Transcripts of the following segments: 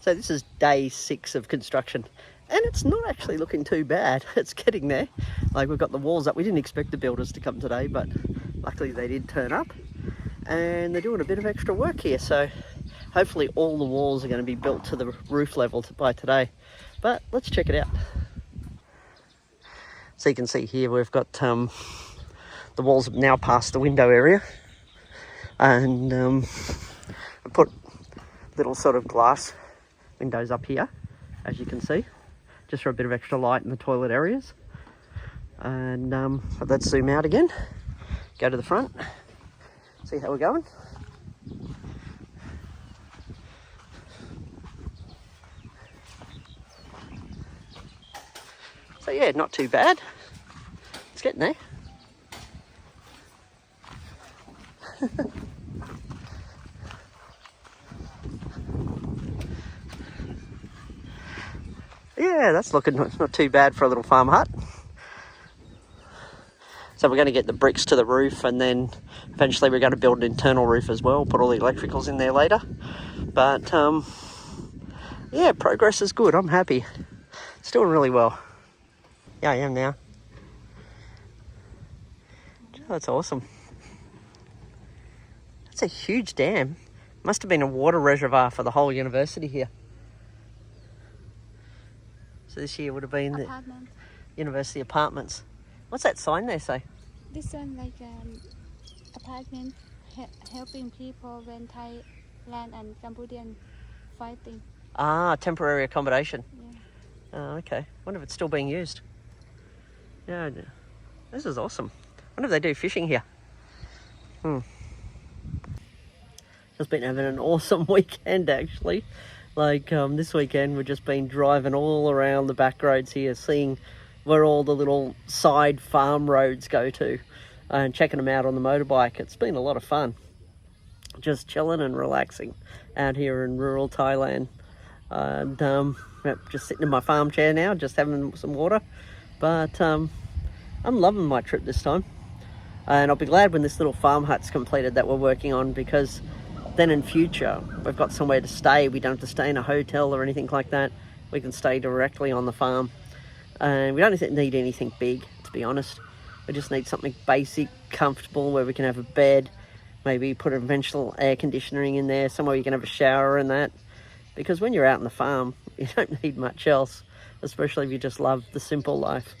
So this is day 6 of construction, and it's not actually looking too bad. It's getting there. Like, we've got the walls up. We didn't expect the builders to come today, but luckily they did turn up, and they're doing a bit of extra work here. So hopefully all the walls are going to be built to the roof level by today. But let's check it out. So you can see here we've got the walls have now past the window area, and I put little sort of glass windows up here, as you can see, just for a bit of extra light in the toilet areas. And let's zoom out again, go to the front, see how we're going. So yeah, not too bad. It's getting there. Yeah, that's looking not too bad for a little farm hut. So we're going to get the bricks to the roof, and then eventually we're going to build an internal roof as well, put all the electricals in there later. But yeah, progress is good. I'm happy. It's doing really well. Yeah, I am now. Oh, that's awesome. That's a huge dam. Must have been a water reservoir for the whole university here. So this year would have been the university apartments. What's that sign there say? This one like apartment helping people when Thailand and Cambodian fighting. Ah, temporary accommodation. Yeah. Oh, okay. Wonder if it's still being used. Yeah, this is awesome. Wonder if they do fishing here. Just been having an awesome weekend actually. Like this weekend we've just been driving all around the back roads here, seeing where all the little side farm roads go to, and checking them out on the motorbike. It's been a lot of fun, just chilling and relaxing out here in rural Thailand. And yep, just sitting in my farm chair now, just having some water. But I'm loving my trip this time, and I'll be glad when this little farm hut's completed that we're working on, because then in future we've got somewhere to stay. We don't have to stay in a hotel or anything like that. We can stay directly on the farm, and we don't need anything big, to be honest. We just need something basic, comfortable, where we can have a bed, maybe put eventual air conditioning in there, somewhere you can have a shower and that. Because when you're out in the farm, you don't need much else, especially if you just love the simple life.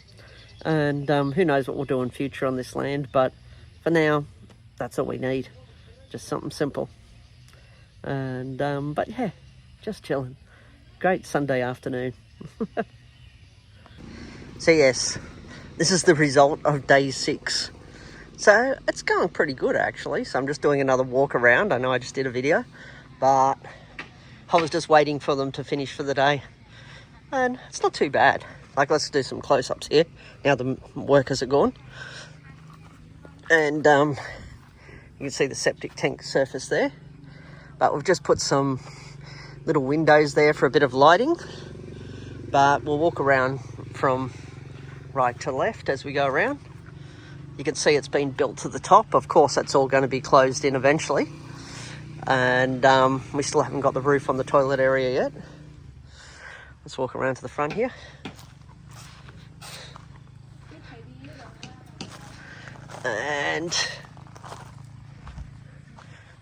And who knows what we'll do in future on this land, but for now, that's all we need. Just something simple. And but yeah, just chilling. Great Sunday afternoon. So yes, this is the result of day 6. So it's going pretty good actually. So I'm just doing another walk around. I know I just did a video, but I was just waiting for them to finish for the day, and it's not too bad. Like, let's do some close-ups here now the workers are gone. And you can see the septic tank surface there. But we've just put some little windows there for a bit of lighting. But we'll walk around from right to left as we go around. You can see it's been built to the top. Of course, that's all going to be closed in eventually. And we still haven't got the roof on the toilet area yet. Let's walk around to the front here. And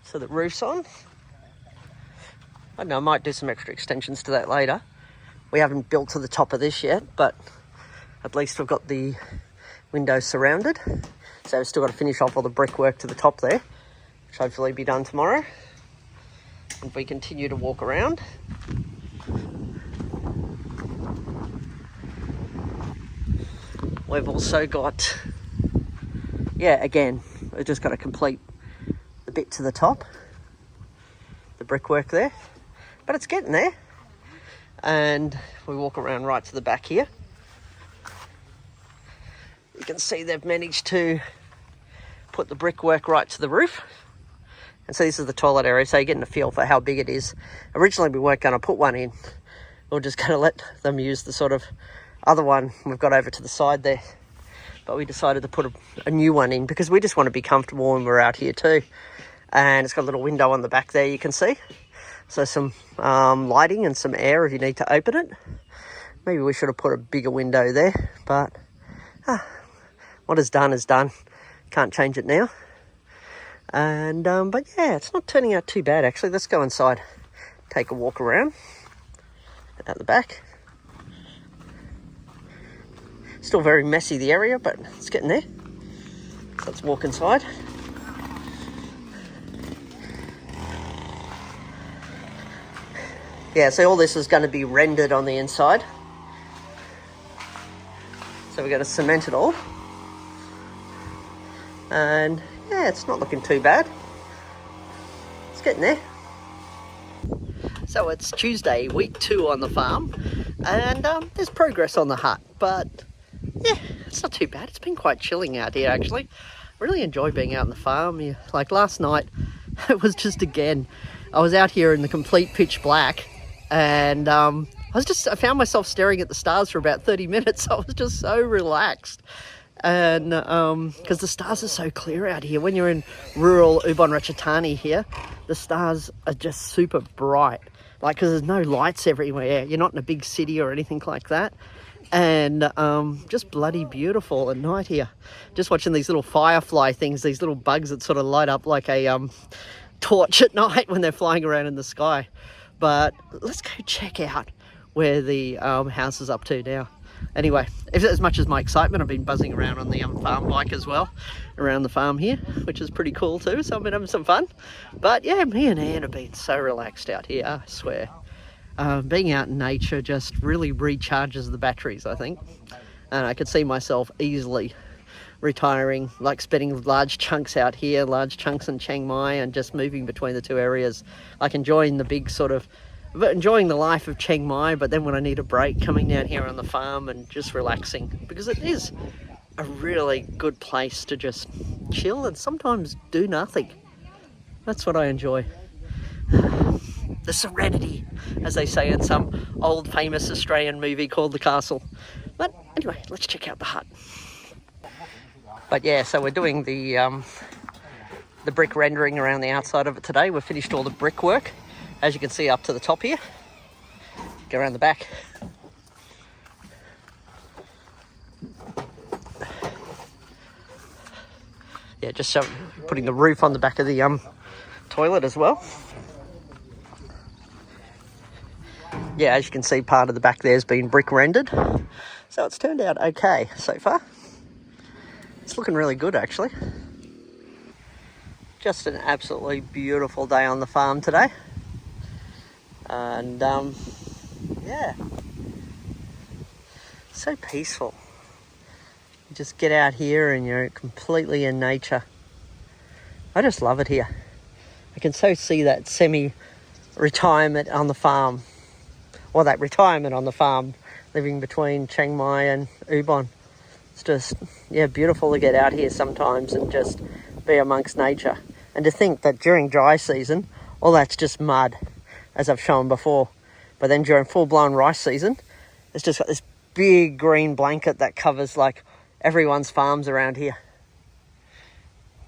so the roof's on. I don't know, I might do some extra extensions to that later. We haven't built to the top of this yet, but at least we've got the windows surrounded. So we've still got to finish off all the brickwork to the top there, which hopefully will be done tomorrow. If we continue to walk around, we've also got, yeah, again, we've just got to complete the bit to the top, the brickwork there, but it's getting there. And we walk around right to the back here. You can see they've managed to put the brickwork right to the roof. And so this is the toilet area, so you're getting a feel for how big it is. Originally we weren't going to put one in. We were just going to let them use the sort of other one we've got over to the side there. But we decided to put a new one in because we just want to be comfortable when we're out here too. And it's got a little window on the back there, you can see. So some lighting and some air if you need to open it. Maybe we should have put a bigger window there, but what is done is done. Can't change it now. And but yeah, it's not turning out too bad actually. Let's go inside, take a walk around out the back. Still very messy, the area, but it's getting there. So let's walk inside. Yeah, so all this is going to be rendered on the inside. So we're going to cement it all. And yeah, it's not looking too bad. It's getting there. So it's Tuesday, week 2 on the farm. And there's progress on the hut. But yeah, it's not too bad. It's been quite chilling out here actually. I really enjoy being out on the farm. Yeah, like last night, it was just again, I was out here in the complete pitch black. And I found myself staring at the stars for about 30 minutes. I was just so relaxed. And because the stars are so clear out here. When you're in rural Ubon Ratchathani here, the stars are just super bright. Like, because there's no lights everywhere. You're not in a big city or anything like that. And just bloody beautiful at night here. Just watching these little firefly things, these little bugs that sort of light up like a torch at night when they're flying around in the sky. But let's go check out where the house is up to now. Anyway, as much as my excitement, I've been buzzing around on the farm bike as well, around the farm here, which is pretty cool too, so I've been having some fun. But yeah, me and Anne have been so relaxed out here, I swear. Being out in nature just really recharges the batteries, I think. And I could see myself easily retiring, like spending large chunks out here, large chunks in Chiang Mai, and just moving between the two areas, like enjoying the life of Chiang Mai, but then when I need a break, coming down here on the farm and just relaxing, because it is a really good place to just chill and sometimes do nothing. That's what I enjoy. The serenity, as they say in some old famous Australian movie called The Castle. But anyway, let's check out the hut. But yeah, so we're doing the brick rendering around the outside of it today. We've finished all the brickwork, as you can see up to the top here. Go around the back. Yeah, just putting the roof on the back of the toilet as well. Yeah, as you can see, part of the back there's been brick rendered. So it's turned out okay so far. It's looking really good actually. Just an absolutely beautiful day on the farm today. And yeah, so peaceful. You just get out here and you're completely in nature. I just love it here. I can so see that semi-retirement on the farm, or that retirement on the farm, living between Chiang Mai and Ubon. It's just, yeah, beautiful to get out here sometimes and just be amongst nature. And to think that during dry season, all that's just mud, as I've shown before. But then during full-blown rice season, it's just got this big green blanket that covers like everyone's farms around here.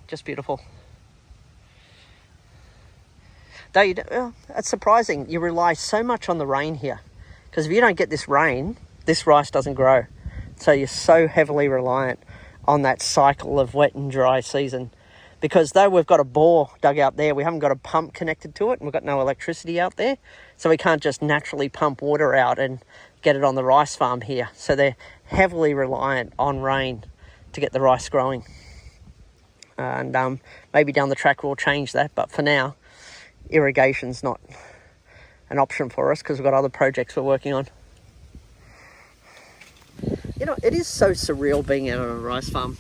Just beautiful. Though it's surprising, you rely so much on the rain here. Because if you don't get this rain, this rice doesn't grow. So you're so heavily reliant on that cycle of wet and dry season. Because though we've got a bore dug out there, we haven't got a pump connected to it, and we've got no electricity out there. So we can't just naturally pump water out and get it on the rice farm here. So they're heavily reliant on rain to get the rice growing. And maybe down the track we'll change that, but for now, irrigation's not an option for us because we've got other projects we're working on. You know, it is so surreal being out on a rice farm.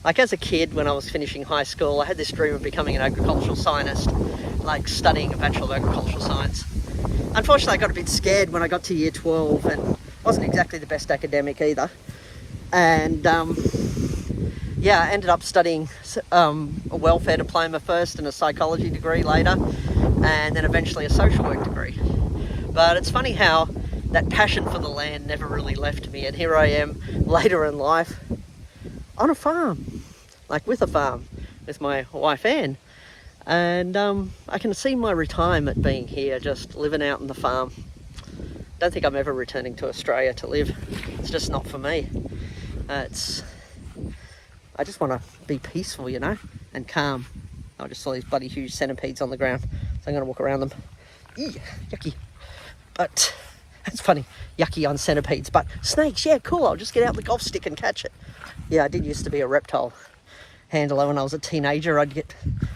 Like as a kid, when I was finishing high school, I had this dream of becoming an agricultural scientist, like studying a Bachelor of Agricultural Science. Unfortunately, I got a bit scared when I got to year 12 and wasn't exactly the best academic either. And yeah, I ended up studying a welfare diploma first and a psychology degree later, and then eventually a social work degree. But it's funny how that passion for the land never really left me, and here I am later in life on a farm, like with a farm, with my wife Anne. And I can see my retirement being here, just living out in the farm. Don't think I'm ever returning to Australia to live. It's just not for me. I just want to be peaceful, you know, and calm. I just saw these bloody huge centipedes on the ground, so I'm going to walk around them. Eee, yucky. But it's funny, yucky on centipedes. But snakes, yeah, cool. I'll just get out the golf stick and catch it. Yeah, I did used to be a reptile handler when I was a teenager. I'd get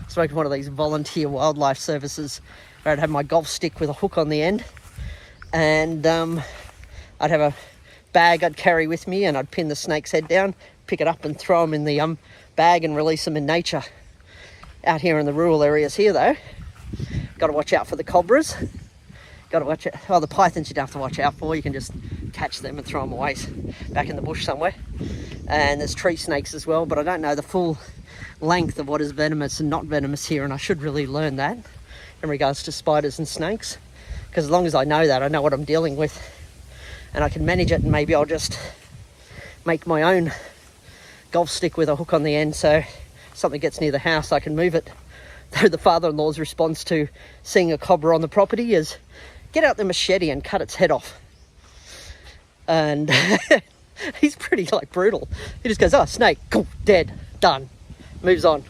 spoke to one of these volunteer wildlife services where I'd have my golf stick with a hook on the end, and I'd have a bag I'd carry with me, and I'd pin the snake's head down, pick it up and throw them in the bag and release them in nature. Out here in the rural areas here though, got to watch out for the cobras. Got to watch out. Well, the pythons you don't have to watch out for. You can just catch them and throw them away back in the bush somewhere. And there's tree snakes as well, but I don't know the full length of what is venomous and not venomous here, and I should really learn that in regards to spiders and snakes, because as long as I know that, I know what I'm dealing with and I can manage it, and maybe I'll just make my own golf stick with a hook on the end, so if something gets near the house I can move it. Though the father-in-law's response to seeing a cobra on the property is, get out the machete and cut its head off. And he's pretty brutal. He just goes, oh, snake, cool, dead, done, moves on.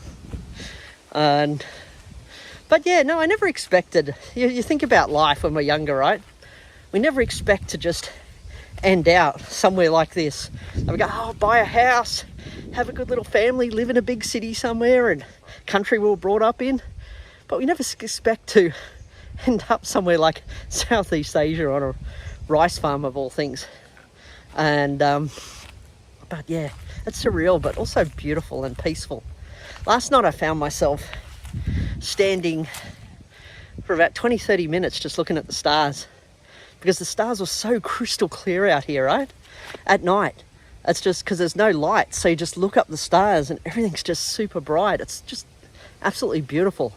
But yeah, no, I never expected, you think about life when we're younger, right? We never expect to just end out somewhere like this. And we go, oh, buy a house, have a good little family, live in a big city somewhere, and country we were brought up in. But we never expect to end up somewhere like Southeast Asia on a rice farm of all things. And but yeah, it's surreal but also beautiful and peaceful. Last night I found myself standing for about 20-30 minutes just looking at the stars, because the stars were so crystal clear out here, right? At night. It's just because there's no light, so you just look up the stars and everything's just super bright. It's just absolutely beautiful.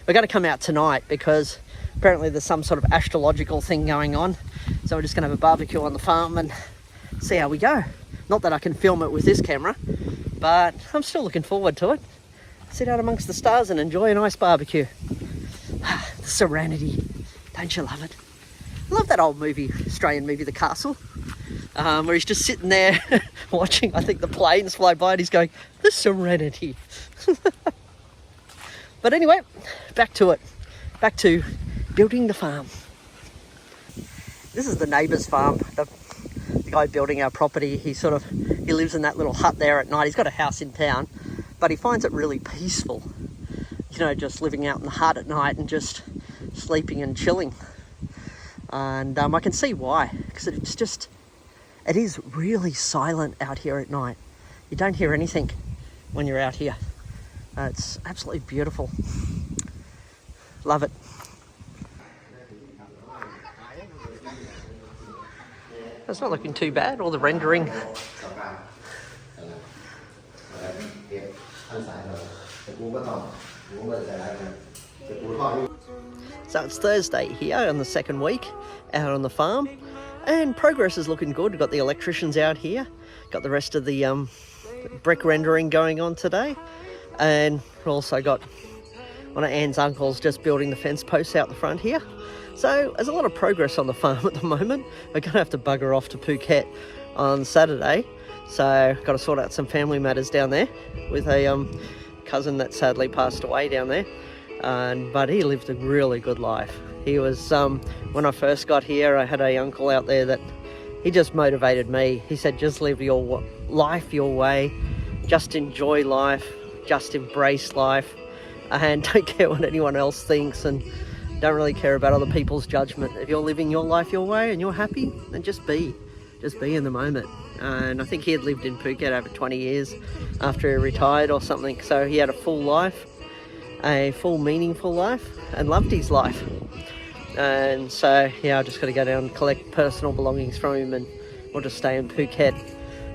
We're going to come out tonight because apparently there's some sort of astrological thing going on, so we're just going to have a barbecue on the farm and see how we go. Not that I can film it with this camera, but I'm still looking forward to it. Sit out amongst the stars and enjoy a nice barbecue. The serenity, don't you love it? I love that old movie, Australian movie, The Castle, where he's just sitting there watching, I think, the planes fly by, and he's going, the serenity. But anyway, back to it. Back to building the farm. This is the neighbour's farm. The guy building our property, he lives in that little hut there at night. He's got a house in town, but he finds it really peaceful. You know, just living out in the hut at night and just sleeping and chilling. And I can see why, because it is really silent out here at night. You don't hear anything when you're out here. It's absolutely beautiful. Love it. It's not looking too bad, all the rendering. So it's Thursday here on the second week out on the farm, and progress is looking good. We've got the electricians out here, got the rest of the brick rendering going on today, and we've also got one of Anne's uncles just building the fence posts out the front here. So there's a lot of progress on the farm at the moment. We're going to have to bugger off to Phuket on Saturday, so got to sort out some family matters down there with a cousin that sadly passed away down there. But he lived a really good life. He was, when I first got here, I had a uncle out there that he just motivated me. He said, just live your life your way, just enjoy life, just embrace life, and don't care what anyone else thinks, and don't really care about other people's judgment. If you're living your life your way and you're happy, then just be in the moment. And I think he had lived in Phuket over 20 years after he retired or something, so he had a full life, a full meaningful life, and loved his life. And so yeah, I just got to go down and collect personal belongings from him, and we'll just stay in Phuket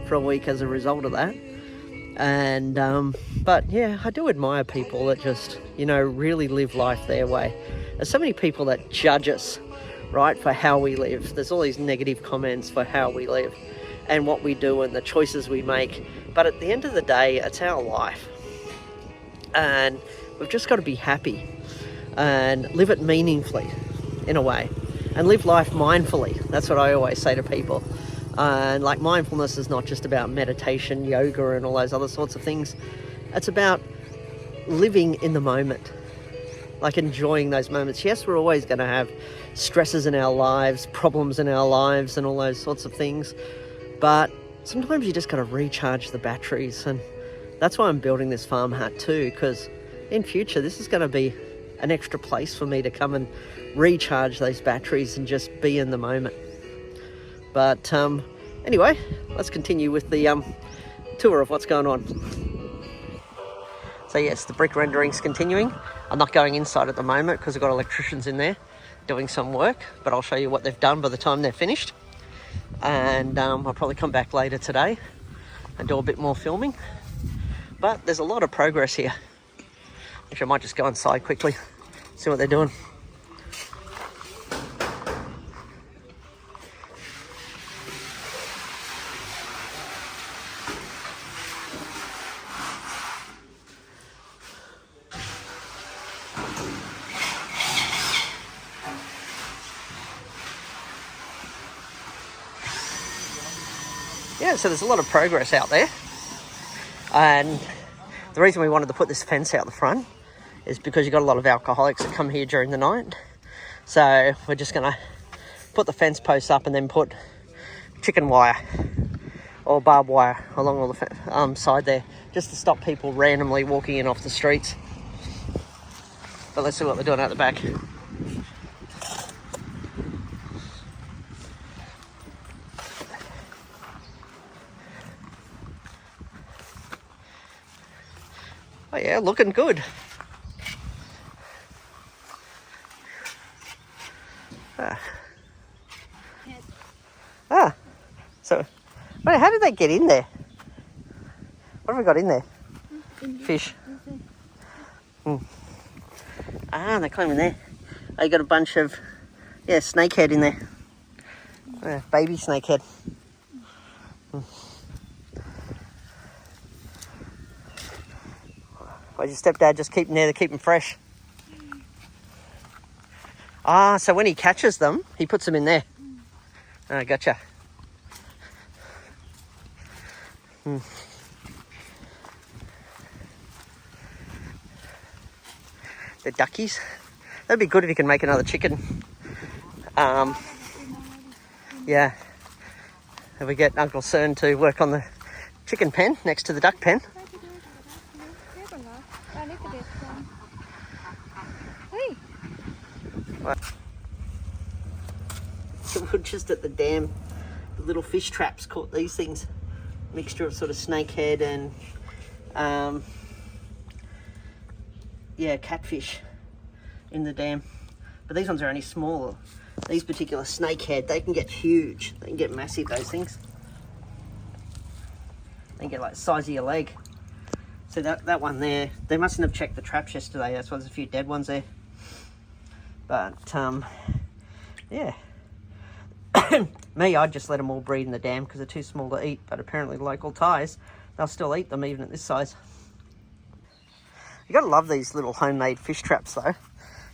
for a week as a result of that. And but yeah, I do admire people that just, you know, really live life their way. There's so many people that judge us, right, for how we live. There's all these negative comments for how we live and what we do and the choices we make, but at the end of the day, it's our life. And we've just got to be happy and live it meaningfully in a way, and live life mindfully. That's what I always say to people. And like, mindfulness is not just about meditation, yoga and all those other sorts of things. It's about living in the moment, like enjoying those moments. Yes, we're always going to have stresses in our lives, problems in our lives and all those sorts of things, but sometimes you just got to recharge the batteries. And that's why I'm building this farm hut too, because in future this is going to be an extra place for me to come and recharge those batteries and just be in the moment. But anyway, let's continue with the tour of what's going on. So yes, the brick rendering's continuing. I'm not going inside at the moment because I've got electricians in there doing some work, but I'll show you what they've done by the time they're finished. And I'll probably come back later today and do a bit more filming. But there's a lot of progress here. Actually, I might just go inside quickly, see what they're doing. Yeah, so there's a lot of progress out there. And the reason we wanted to put this fence out the front is because you've got a lot of alcoholics that come here during the night. So we're just going to put the fence posts up and then put chicken wire or barbed wire along all the side there, just to stop people randomly walking in off the streets. But let's see what they're doing out the back. Oh yeah, looking good. So, wait, how did they get in there? What have we got in there? Fish. They're climbing there. They got a bunch of, snakehead in there. Baby snakehead. Why'd your stepdad just keep them there to keep them fresh? So when he catches them, he puts them in there. Gotcha. The duckies. That'd be good if you can make another chicken. Yeah. If we get Uncle Cern to work on the chicken pen next to the duck pen. So we're just at the dam. The little fish traps caught these things. Mixture of sort of snakehead and catfish in the dam. But these ones are only smaller. These particular snakehead, they can get huge. They can get massive, those things. They can get like the size of your leg. So that one there, they mustn't have checked the traps yesterday. That's why there's a few dead ones there. But yeah. Me, I'd just let them all breed in the dam because they're too small to eat. But apparently the local Thais, they'll still eat them even at this size. You gotta love these little homemade fish traps though,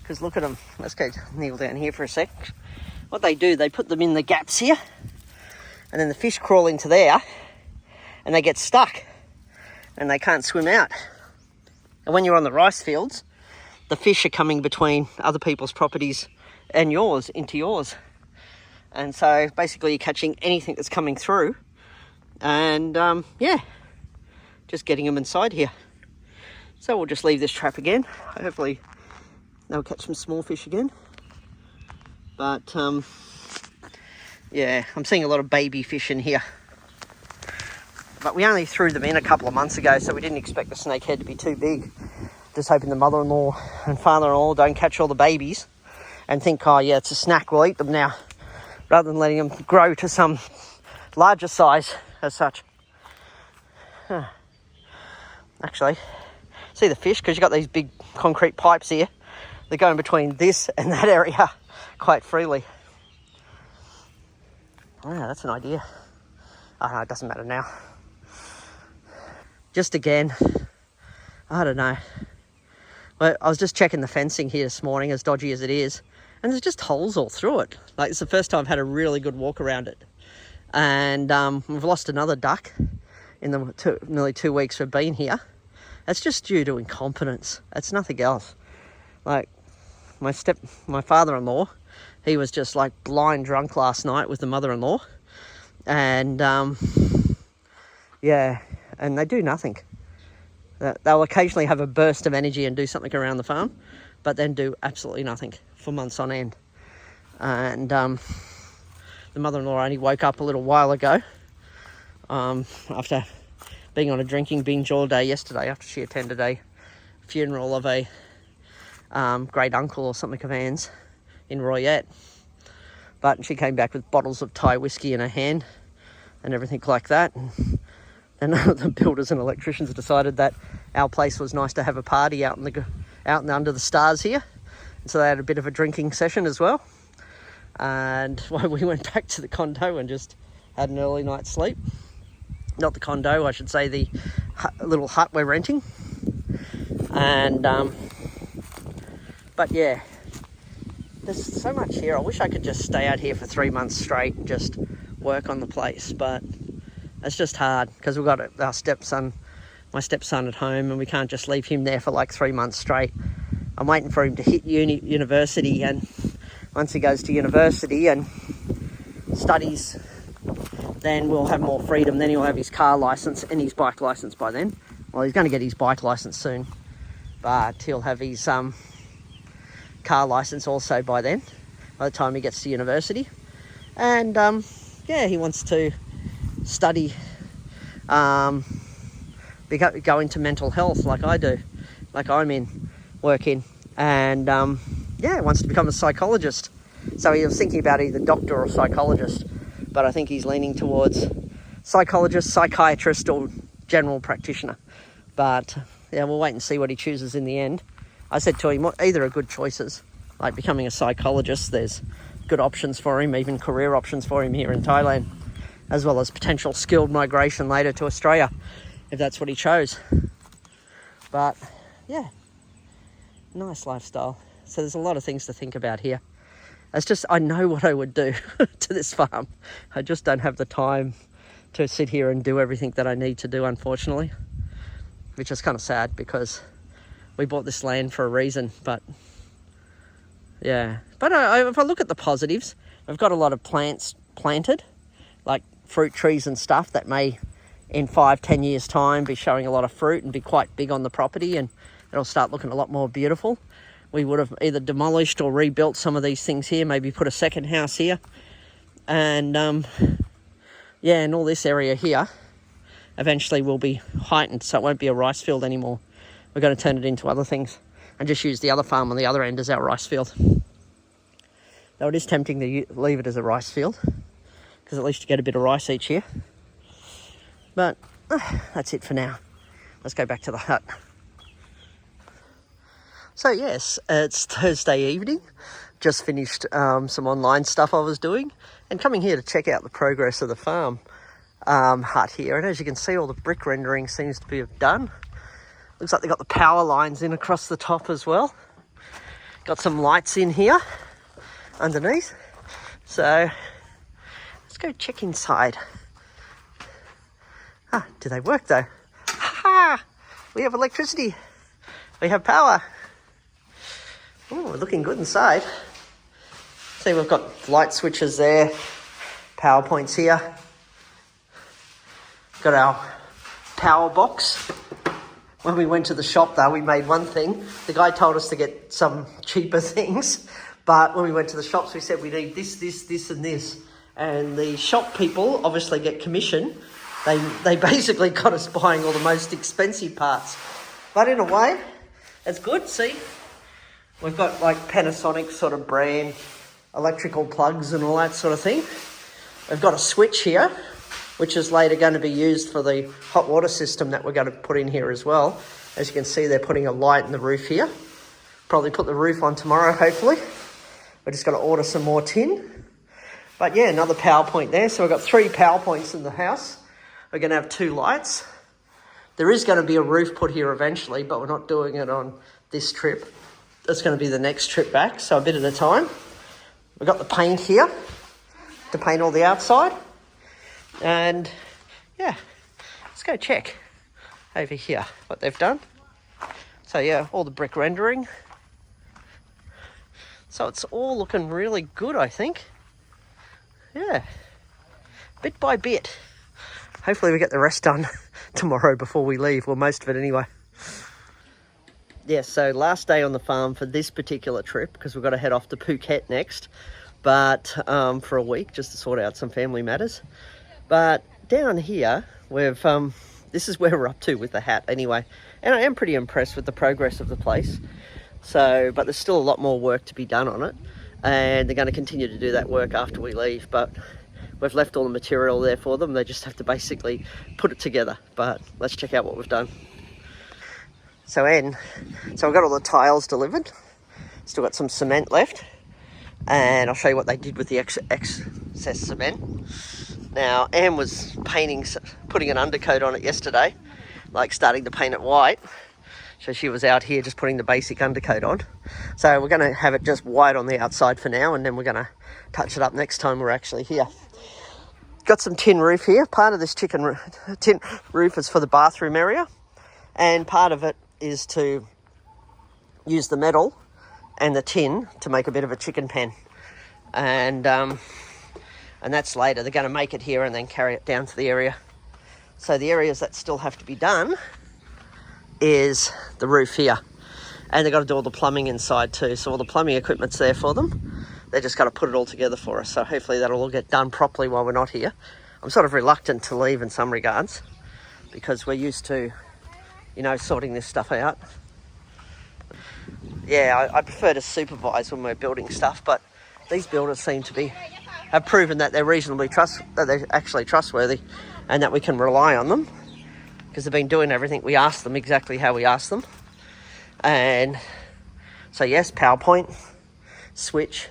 because look at them. Let's go kneel down here for a sec. What they do, they put them in the gaps here, and then the fish crawl into there, and they get stuck, and they can't swim out. And when you're on the rice fields, the fish are coming between other people's properties and yours into yours. And so basically you're catching anything that's coming through, and just getting them inside here. So we'll just leave this trap again. Hopefully they'll catch some small fish again. But I'm seeing a lot of baby fish in here. But we only threw them in a couple of months ago, so we didn't expect the snakehead to be too big. Just hoping the mother-in-law and father-in-law don't catch all the babies and think, oh yeah, it's a snack, we'll eat them now, rather than letting them grow to some larger size as such. Actually, see the fish, because you've got these big concrete pipes here. They're going between this and that area quite freely. Oh, that's an idea. Oh, no, it doesn't matter now. Just again, I don't know. But I was just checking the fencing here this morning, as dodgy as it is, and there's just holes all through it. Like, it's the first time I've had a really good walk around it. And we've lost another duck in the nearly 2 weeks we've been here. It's just due to incompetence. It's nothing else. Like, my father-in-law, he was just like blind drunk last night with the mother-in-law. And yeah, and they do nothing. They'll occasionally have a burst of energy and do something around the farm, but then do absolutely nothing for months on end. And the mother-in-law only woke up a little while ago after being on a drinking binge all day yesterday, after she attended a funeral of a great uncle or something of Anne's in Royette. But she came back with bottles of Thai whiskey in her hand and everything like that. And the builders and electricians decided that our place was nice to have a party out and under the stars here. And so they had a bit of a drinking session as well. And we went back to the condo and just had an early night's sleep. Not the condo, I should say, the little hut we're renting. And but yeah, there's so much here. I wish I could just stay out here for 3 months straight and just work on the place, but it's just hard because we've got my stepson at home, and we can't just leave him there for like 3 months straight. I'm waiting for him to hit university, and once he goes to university and studies, then we'll have more freedom. Then he'll have his car license and his bike license by then. Well, he's going to get his bike license soon, but he'll have his car license also by then, by the time he gets to university. And yeah, he wants to study, go into mental health like I do, like I'm working, and yeah, wants to become a psychologist. So he was thinking about either doctor or psychologist, but I think he's leaning towards psychologist, psychiatrist, or general practitioner. But yeah, we'll wait and see what he chooses in the end. I said to him, either are good choices. Like becoming a psychologist, there's good options for him, even career options for him here in Thailand, as well as potential skilled migration later to Australia, if that's what he chose. But yeah, nice lifestyle. So there's a lot of things to think about here. It's just, I know what I would do to this farm. I just don't have the time to sit here and do everything that I need to do, unfortunately, which is kind of sad because we bought this land for a reason. But yeah, but if I look at the positives, I've got a lot of plants planted, like fruit trees and stuff that may in 5-10 years time be showing a lot of fruit and be quite big on the property, and it'll start looking a lot more beautiful. We would have either demolished or rebuilt some of these things here, maybe put a second house here. And yeah, and all this area here eventually will be heightened, so it won't be a rice field anymore. We're going to turn it into other things and just use the other farm on the other end as our rice field. Though it is tempting to leave it as a rice field, because at least you get a bit of rice each year. But that's it for now. Let's go back to the hut. So yes, it's Thursday evening. Just finished some online stuff I was doing, and coming here to check out the progress of the farm hut here. And as you can see, all the brick rendering seems to be done. Looks like they've got the power lines in across the top as well. Got some lights in here underneath. So let's go check inside. Ah, do they work though? Ha! We have electricity. We have power. Oh, we're looking good inside. See, we've got light switches there, power points here. Got our power box. When we went to the shop though, we made one thing. The guy told us to get some cheaper things, but when we went to the shops, we said we need this, this, this and this. And the shop people obviously get commission. They basically got us buying all the most expensive parts. But in a way, it's good, see? We've got like Panasonic sort of brand electrical plugs and all that sort of thing. We've got a switch here, which is later going to be used for the hot water system that we're going to put in here as well. As you can see, they're putting a light in the roof here. Probably put the roof on tomorrow, hopefully. We're just going to order some more tin. But yeah, another power point there. So we've got 3 power points in the house. We're going to have 2 lights. There is going to be a roof put here eventually, but we're not doing it on this trip. That's going to be the next trip back, so a bit at a time. We've got the paint here to paint all the outside. And yeah, let's go check over here what they've done. So yeah, all the brick rendering. So it's all looking really good, I think. Yeah, bit by bit. Hopefully we get the rest done tomorrow before we leave, well, most of it anyway. Yeah, so last day on the farm for this particular trip, because we've got to head off to Phuket next, but for a week, just to sort out some family matters. But down here, we've this is where we're up to with the hat anyway. And I am pretty impressed with the progress of the place. So, but there's still a lot more work to be done on it. And they're going to continue to do that work after we leave. But we've left all the material there for them. They just have to basically put it together. But let's check out what we've done. So I've got all the tiles delivered. Still got some cement left. And I'll show you what they did with the excess cement. Now, Anne was putting an undercoat on it yesterday, like starting to paint it white. So she was out here just putting the basic undercoat on. So we're going to have it just white on the outside for now, and then we're going to touch it up next time we're actually here. Got some tin roof here. Part of this tin roof is for the bathroom area, and part of it is to use the metal and the tin to make a bit of a chicken pen. And that's later. They're going to make it here and then carry it down to the area. So the areas that still have to be done is the roof here. And they've got to do all the plumbing inside too. So all the plumbing equipment's there for them. They just got to put it all together for us. So hopefully that'll all get done properly while we're not here. I'm sort of reluctant to leave in some regards because we're used to, you know, sorting this stuff out. Yeah, I prefer to supervise when we're building stuff, but these builders seem to have proven that they're they're actually trustworthy and that we can rely on them because they've been doing everything we asked them exactly how we asked them. And so yes, PowerPoint, switch.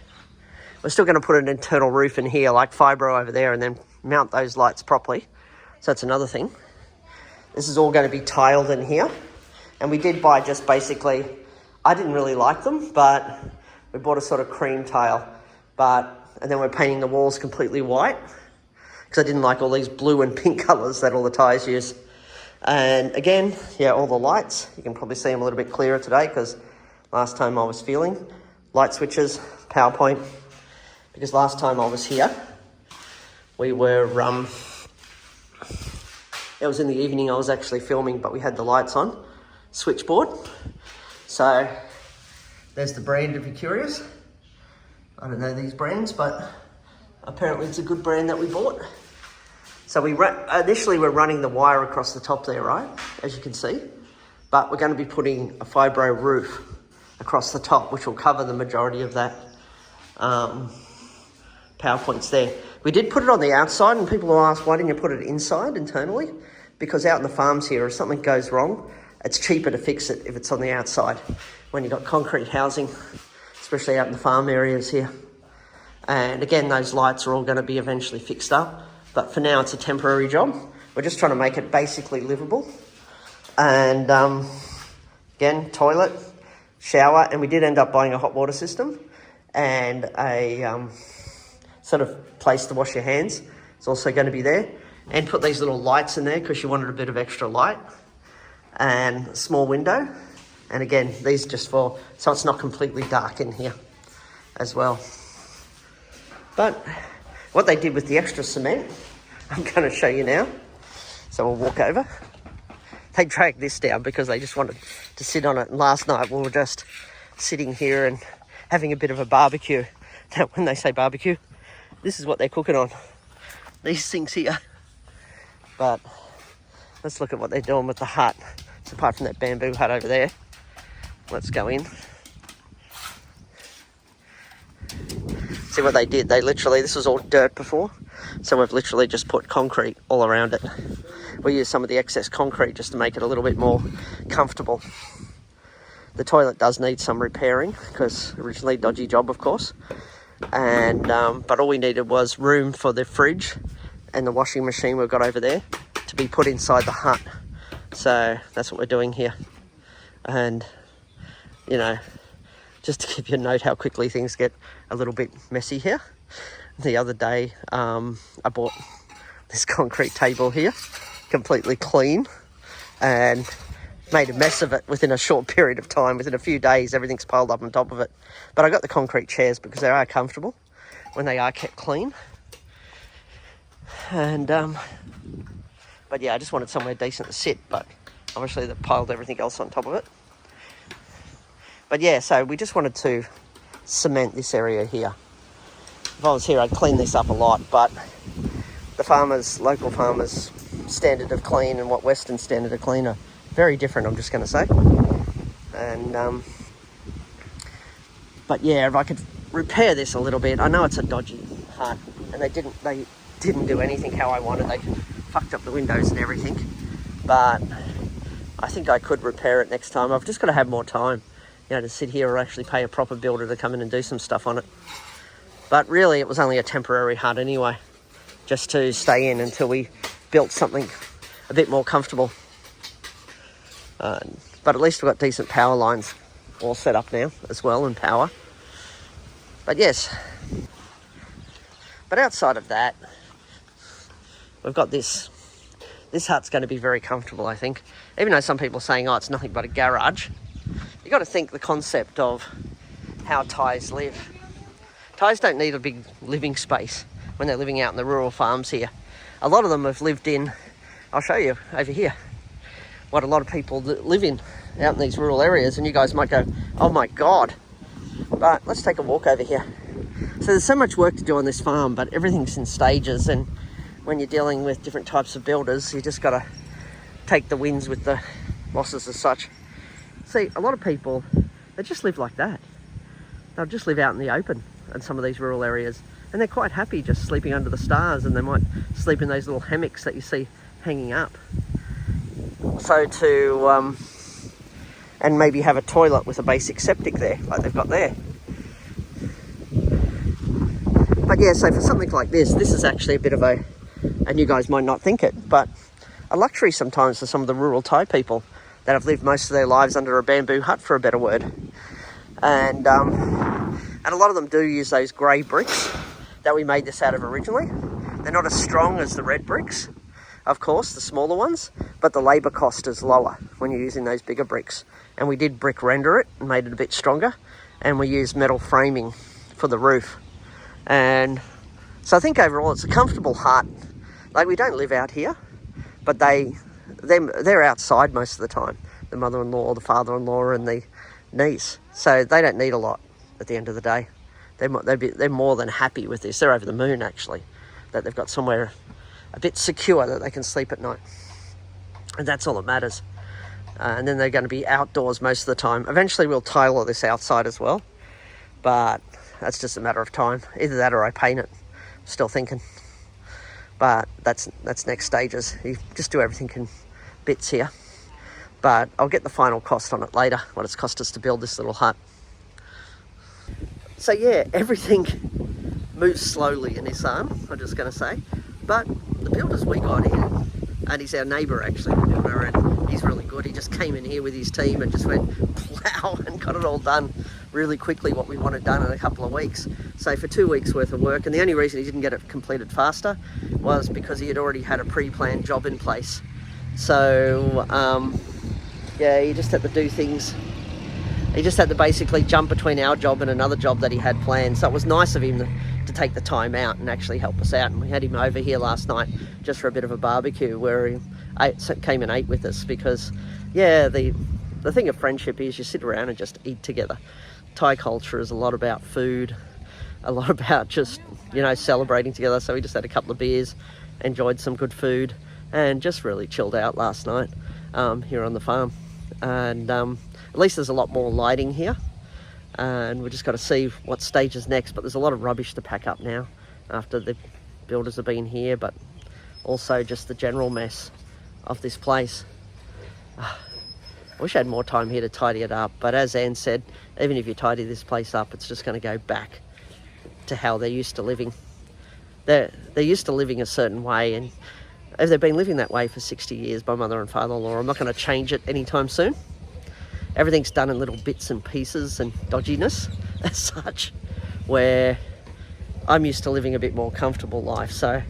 We're still going to put an internal roof in here like fibro over there and then mount those lights properly. So that's another thing. This is all going to be tiled in here. And we did buy just basically, I didn't really like them, but we bought a sort of cream tile. And then we're painting the walls completely white because I didn't like all these blue and pink colours that all the tyres use. And again, yeah, all the lights. You can probably see them a little bit clearer today because last time I was feeling light switches, PowerPoint. Because last time I was here, we were, it was in the evening I was actually filming, but we had the lights on, switchboard. So there's the brand if you're curious. I don't know these brands, but apparently it's a good brand that we bought. So initially we're running the wire across the top there, right? As you can see. But we're going to be putting a fibro roof across the top, which will cover the majority of that PowerPoints there. We did put it on the outside, and people will ask, why didn't you put it inside internally? Because out in the farms here, if something goes wrong, it's cheaper to fix it if it's on the outside. When you've got concrete housing, especially out in the farm areas here. And again, those lights are all going to be eventually fixed up. But for now, it's a temporary job. We're just trying to make it basically livable. And again, toilet, shower, and we did end up buying a hot water system and a sort of place to wash your hands. It's also going to be there. And put these little lights in there because you wanted a bit of extra light. And a small window. And again, these just so it's not completely dark in here as well. But what they did with the extra cement, I'm going to show you now. So we'll walk over. They dragged this down because they just wanted to sit on it. And last night we were just sitting here and having a bit of a barbecue. Now, when they say barbecue, this is what they're cooking on. These things here. But let's look at what they're doing with the hut. So apart from that bamboo hut over there. Let's go in. See what they did. They literally, this was all dirt before. So we've literally just put concrete all around it. We used some of the excess concrete just to make it a little bit more comfortable. The toilet does need some repairing because originally dodgy job, of course. And but all we needed was room for the fridge and the washing machine we've got over there to be put inside the hut. So that's what we're doing here. And you know, just to give you a note how quickly things get a little bit messy here. The other day, I bought this concrete table here, completely clean, and made a mess of it within a short period of time. Within a few days, everything's piled up on top of it. But I got the concrete chairs because they are comfortable when they are kept clean. And, but yeah, I just wanted somewhere decent to sit, but obviously they piled everything else on top of it. But yeah, so we just wanted to cement this area here. If I was here, I'd clean this up a lot, but the farmers, local farmers' standard of clean and what Western standard of clean are very different, I'm just going to say. And, but yeah, if I could repair this a little bit. I know it's a dodgy hut, and they didn't do anything how I wanted. They fucked up the windows and everything, but I think I could repair it next time. I've just got to have more time, you know, to sit here or actually pay a proper builder to come in and do some stuff on it. But really, it was only a temporary hut anyway, just to stay in until we built something a bit more comfortable. But at least we've got decent power lines all set up now as well, and power. But yes, but outside of that, we've got this. This hut's going to be very comfortable, I think. Even though some people are saying, oh, it's nothing but a garage. You've got to think the concept of how Thais live. Thais don't need a big living space when they're living out in the rural farms here. A lot of them have lived in, I'll show you over here, what a lot of people live in out in these rural areas, and you guys might go, oh my God. But let's take a walk over here. So there's so much work to do on this farm, but everything's in stages, and when you're dealing with different types of builders, you just got to take the wins with the losses as such. See, a lot of people, they just live like that. They'll just live out in the open in some of these rural areas, and they're quite happy just sleeping under the stars, and they might sleep in those little hammocks that you see hanging up. So to, and maybe have a toilet with a basic septic there, like they've got there. But yeah, so for something like this is actually a bit of a, and you guys might not think it, but a luxury sometimes for some of the rural Thai people that have lived most of their lives under a bamboo hut, for a better word. And a lot of them do use those grey bricks that we made this out of originally. They're not as strong as the red bricks, of course, the smaller ones, but the labour cost is lower when you're using those bigger bricks. And we did brick render it and made it a bit stronger, and we used metal framing for the roof. And so I think overall it's a comfortable hut. Like, we don't live out here, but they're outside most of the time. The mother-in-law, the father-in-law, and the niece. So they don't need a lot at the end of the day. They're more than happy with this. They're over the moon, actually, that they've got somewhere a bit secure that they can sleep at night. And that's all that matters. And then they're going to be outdoors most of the time. Eventually we'll tile all this outside as well, but that's just a matter of time. Either that or I paint it. Still thinking. But that's next stages. You just do everything in bits here. But I'll get the final cost on it later, what it's cost us to build this little hut. So yeah, everything moves slowly in Isaan, I'm just going to say. But the builders we got in, and he's our neighbour actually, the builder, and he's really good. He just came in here with his team and just went plow and got it all done really quickly, what we wanted done in a couple of weeks. So for 2 weeks worth of work, and the only reason he didn't get it completed faster was because he had already had a pre-planned job in place. So yeah, he just had to do things. He just had to basically jump between our job and another job that he had planned. So it was nice of him to take the time out and actually help us out. And we had him over here last night just for a bit of a barbecue, where he came and ate with us, because yeah, the thing of friendship is you sit around and just eat together. Thai culture is a lot about food, a lot about just, you know, celebrating together. So we just had a couple of beers, enjoyed some good food, and just really chilled out last night here on the farm. And at least there's a lot more lighting here, and we've just got to see what stage is next. But there's a lot of rubbish to pack up now after the builders have been here, but also just the general mess of this place. I wish I had more time here to tidy it up, but as Anne said, even if you tidy this place up, it's just going to go back to how they're used to living. They're used to living a certain way, and as they've been living that way for 60 years, my mother and father-in-law, I'm not going to change it anytime soon. everything's done in little bits and pieces and dodginess as such, where I'm used to living a bit more comfortable life. So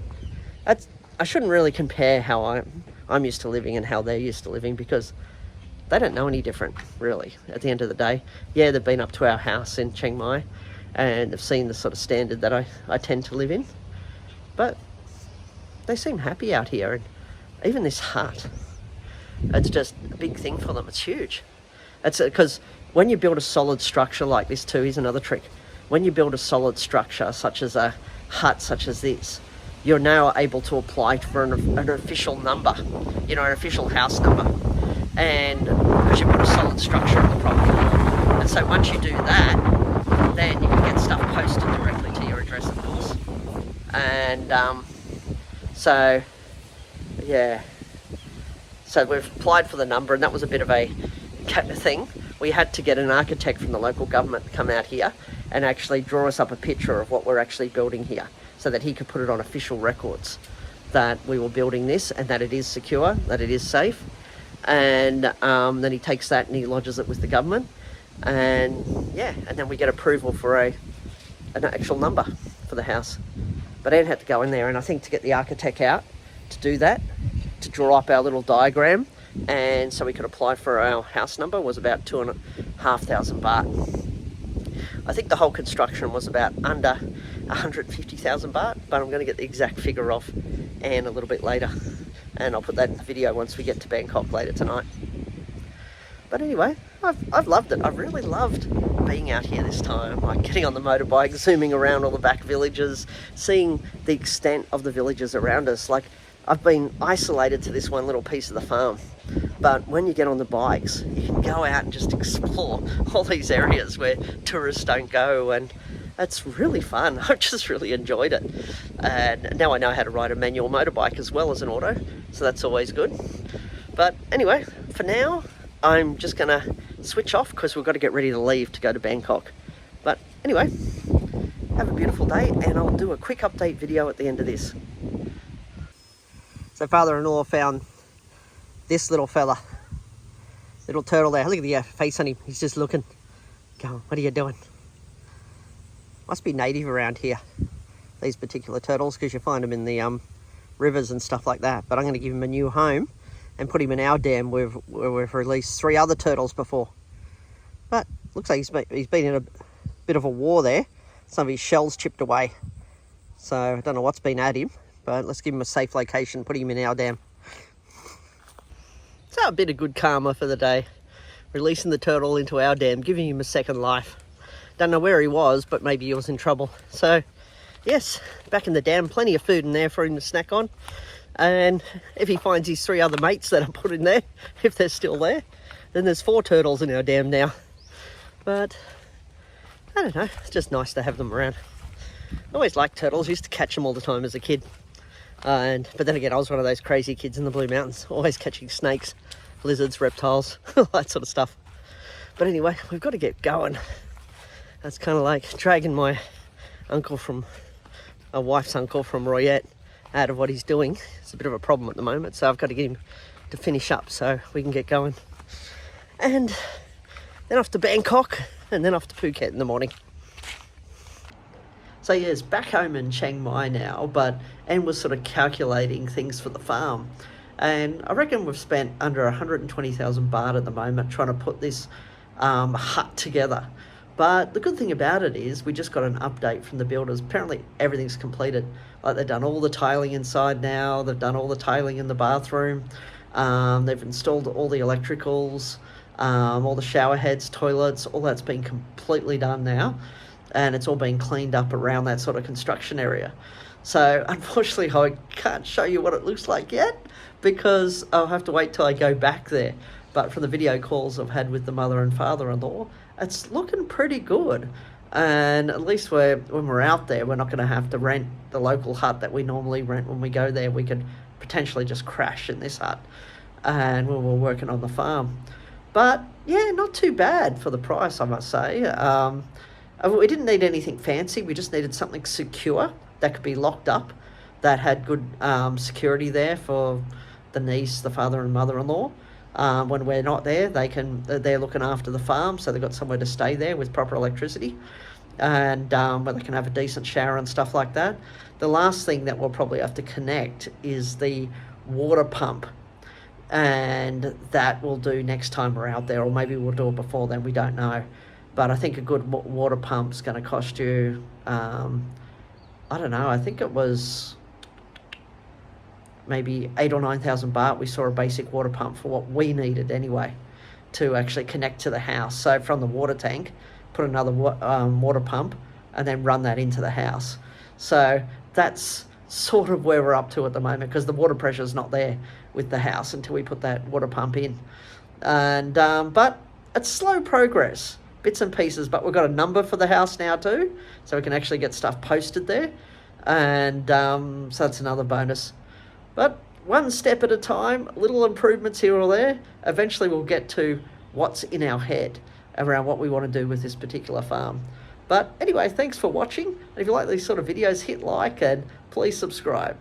I shouldn't really compare how I'm used to living and how they're used to living, because they don't know any different, really, at the end of the day. Yeah, they've been up to our house in Chiang Mai and they've seen the sort of standard that I tend to live in. But they seem happy out here. And even this hut, it's just a big thing for them. It's huge. It's because when you build a solid structure like this too, here's another trick. When you build a solid structure, such as a hut such as this, you're now able to apply for an official number, an official house number. And because you've got a solid structure of the property. And so once you do that, then you can get stuff posted directly to your address, of course. And so we've applied for the number, and that was a bit of a thing. We had to get an architect from the local government to come out here and actually draw us up a picture of what we're actually building here, so that he could put it on official records that we were building this and that it is secure, that it is safe. And then he takes that and he lodges it with the government, and then we get approval for an actual number for the house. But Anne had to go in there, and I think to get the architect out to do that, to draw up our little diagram, and so we could apply for our house number, was about 2,500 baht. I think the whole construction was about under 150,000 baht, but I'm going to get the exact figure off Anne a little bit later, and I'll put that in the video once we get to Bangkok later tonight. But anyway, I've loved it. I've really loved being out here this time, like getting on the motorbike, zooming around all the back villages, seeing the extent of the villages around us. Like, I've been isolated to this one little piece of the farm, but when you get on the bikes, you can go out and just explore all these areas where tourists don't go, and it's really fun. I've just really enjoyed it. And now I know how to ride a manual motorbike as well as an auto, so that's always good. But anyway, for now, I'm just gonna switch off because we've got to get ready to leave to go to Bangkok. But anyway, have a beautiful day, and I'll do a quick update video at the end of this. So father-in-law found this little fella, little turtle there. Look at the face on him. He's just looking, going, what are you doing? Must be native around here, these particular turtles, because you find them in the rivers and stuff like that. But I'm going to give him a new home and put him in our dam where we've released 3 other turtles before. But looks like he's been in a bit of a war there. Some of his shells chipped away. So I don't know what's been at him, but let's give him a safe location, put him in our dam. So a bit of good karma for the day. Releasing the turtle into our dam, giving him a second life. Don't know where he was, but maybe he was in trouble. So yes, back in the dam, plenty of food in there for him to snack on. And if he finds his 3 other mates that I put in there, if they're still there, then there's 4 turtles in our dam now. But I don't know, it's just nice to have them around. I always liked turtles, used to catch them all the time as a kid. But then again, I was one of those crazy kids in the Blue Mountains, always catching snakes, lizards, reptiles, all that sort of stuff. But anyway, we've got to get going. That's kind of like dragging my wife's uncle from Royette out of what he's doing. It's a bit of a problem at the moment, so I've got to get him to finish up so we can get going. And then off to Bangkok, and then off to Phuket in the morning. So yes, back home in Chiang Mai now, but Anne was sort of calculating things for the farm. And I reckon we've spent under 120,000 baht at the moment trying to put this hut together. But the good thing about it is we just got an update from the builders. Apparently everything's completed. Like, they've done all the tiling inside now. They've done all the tiling in the bathroom. They've installed all the electricals, all the shower heads, toilets, all that's been completely done now. And it's all been cleaned up around that sort of construction area. So unfortunately I can't show you what it looks like yet, because I'll have to wait till I go back there. But from the video calls I've had with the mother and father-in-law, it's looking pretty good. And at least when we're out there, we're not going to have to rent the local hut that we normally rent when we go there. We could potentially just crash in this hut and when we're working on the farm. But yeah, not too bad for the price, I must say. We didn't need anything fancy. We just needed something secure that could be locked up, that had good security there for the niece, the father and mother-in-law. When we're not there, they're looking after the farm, so they've got somewhere to stay there with proper electricity, and where they can have a decent shower and stuff like that. The last thing that we'll probably have to connect is the water pump, and that we'll do next time we're out there, or maybe we'll do it before then, we don't know. But I think a good water pump's going to cost you, I don't know, I think it was maybe 8,000 or 9,000 baht. We saw a basic water pump for what we needed anyway, to actually connect to the house. So from the water tank, put another water pump, and then run that into the house. So that's sort of where we're up to at the moment, because the water pressure is not there with the house until we put that water pump in. And but it's slow progress, bits and pieces, but we've got a number for the house now too, so we can actually get stuff posted there, and so that's another bonus. But one step at a time, little improvements here or there. Eventually we'll get to what's in our head around what we want to do with this particular farm. But anyway, thanks for watching. And if you like these sort of videos, hit like and please subscribe.